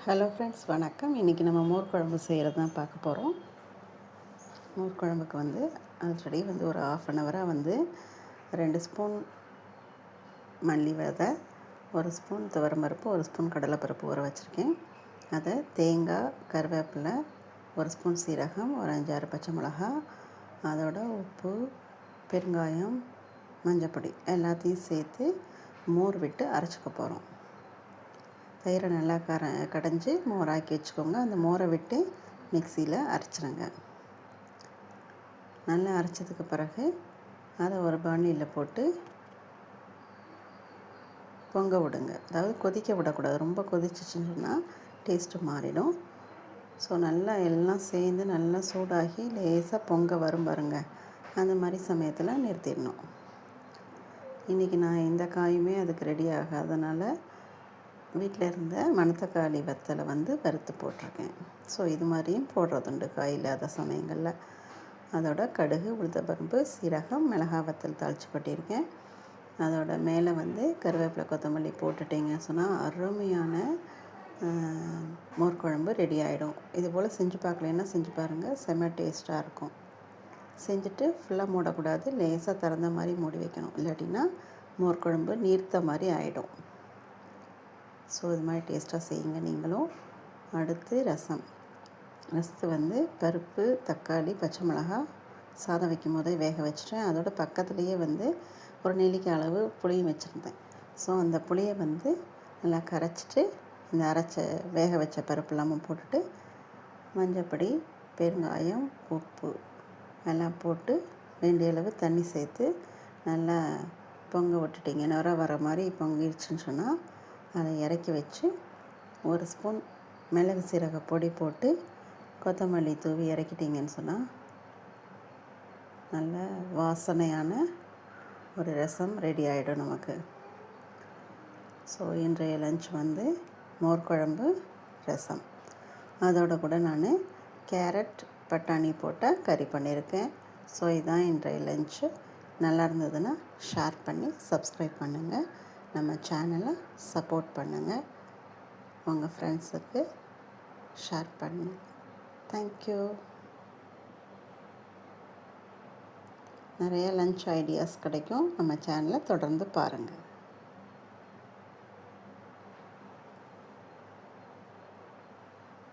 Hello friends, வணக்கம். இன்றைக்கி நம்ம மோர் குழம்பு செய்கிறது தான் பார்க்க போகிறோம். மோர் குழம்புக்கு ஆல்ரெடி ஒரு ½ அன் ஹவராக 2 ஸ்பூன் மல்லி விதை, 1 ஸ்பூன் துவரம்பருப்பு, 1 ஸ்பூன் கடலைப்பருப்பு ஊற வச்சுருக்கேன். அதை தேங்காய், கருவேப்பிலை, 1 ஸ்பூன் சீரகம், ஒரு 5-6 பச்சை மிளகா, அதோட உப்பு, பெருங்காயம், மஞ்சப்பொடி எல்லாத்தையும் சேர்த்து மோர் விட்டு அரைச்சிக்க போகிறோம். தயிரை நல்லா கடைஞ்சி மோராக்கி வச்சுக்கோங்க. அந்த மோரை விட்டு மிக்சியில் அரைச்சிடுங்க. நல்லா அரைச்சதுக்கு பிறகு அதை ஒரு பாண்டியில் போட்டு பொங்க விடுங்க. அதாவது கொதிக்க விடக்கூடாது. ரொம்ப கொதிச்சிச்சுன்னு சொன்னால் டேஸ்ட்டு மாறிடும். ஸோ நல்லா எல்லாம் சேர்ந்து நல்லா சூடாகி லேசாக பொங்க வரும் பாருங்க. அந்த மாதிரி சமயத்தில் நிறுத்திடணும். இன்றைக்கி நான் எந்த காயுமே அதுக்கு ரெடி ஆகாதனால வீட்டில் இருந்த மணத்தக்காளி வத்தலை வறுத்து போட்டிருக்கேன். ஸோ இது மாதிரியும் போடுறதுண்டு காய் இல்லாத சமயங்களில். அதோட கடுகு, உளுத்தம்பருப்பு, சீரகம், மிளகாய் வத்தல் தாளித்து கொட்டியிருக்கேன். அதோட மேலே கருவேப்பிலை, கொத்தமல்லி போட்டுட்டிங்க சொன்னால் அருமையான மோர் குழம்பு ரெடி ஆகிடும். இது போல் செஞ்சு பார்க்கலன்னா செஞ்சு பாருங்கள், செம்ம டேஸ்ட்டாக இருக்கும். செஞ்சுட்டு ஃபுல்லாக மூடக்கூடாது, லேசாக திறந்த மாதிரி மூடி வைக்கணும். இல்லாட்டினா மோர் குழம்பு நீர்த்த மாதிரி ஆகிடும். ஸோ இது மாதிரி டேஸ்ட்டாக செய்யுங்க நீங்களும். அடுத்து ரசத்து பருப்பு, தக்காளி, பச்சை மிளகாய் சாதம் வைக்கும் போதே வேக வச்சுட்டேன். அதோட பக்கத்துலேயே ஒரு நெல்லிக்காய் அளவு புளியும் வச்சுருந்தேன். ஸோ அந்த புளியை நல்லா கரைச்சிட்டு இந்த வேக வச்ச பருப்பு எல்லாமும் போட்டுட்டு மஞ்சப்பொடி, பெருங்காயம், உப்பு எல்லாம் போட்டு வேண்டிய அளவு தண்ணி சேர்த்து நல்லா பொங்க விட்டுட்டிங்க. நுர வர மாதிரி பொங்கிடுச்சுன்னு சொன்னால் அதை இறக்கி வச்சு 1 ஸ்பூன் மிளகு சீரக பொடி போட்டு கொத்தமல்லி தூவி இறக்கிட்டிங்கன்னு சொன்னால் நல்ல வாசனையான ஒரு ரசம் ரெடி ஆகிடும் நமக்கு. ஸோ இன்றைய லஞ்ச் மோர் குழம்பு, ரசம். அதோட கூட நான் கேரட், பட்டாணி போட்ட கறி பண்ணியிருக்கேன். ஸோ இதுதான் இன்றைய லஞ்சு. நல்லா இருந்ததுன்னா ஷேர் பண்ணி சப்ஸ்கிரைப் பண்ணுங்கள். நம்ம சேனலை சப்போர்ட் பண்ணுங்கள். உங்கள் ஃப்ரெண்ட்ஸுக்கு ஷேர் பண்ணுங்கள். தேங்க்யூ. நிறைய லஞ்ச் ஐடியாஸ் கிடைக்கும். நம்ம சேனலை தொடர்ந்து பாருங்கள்.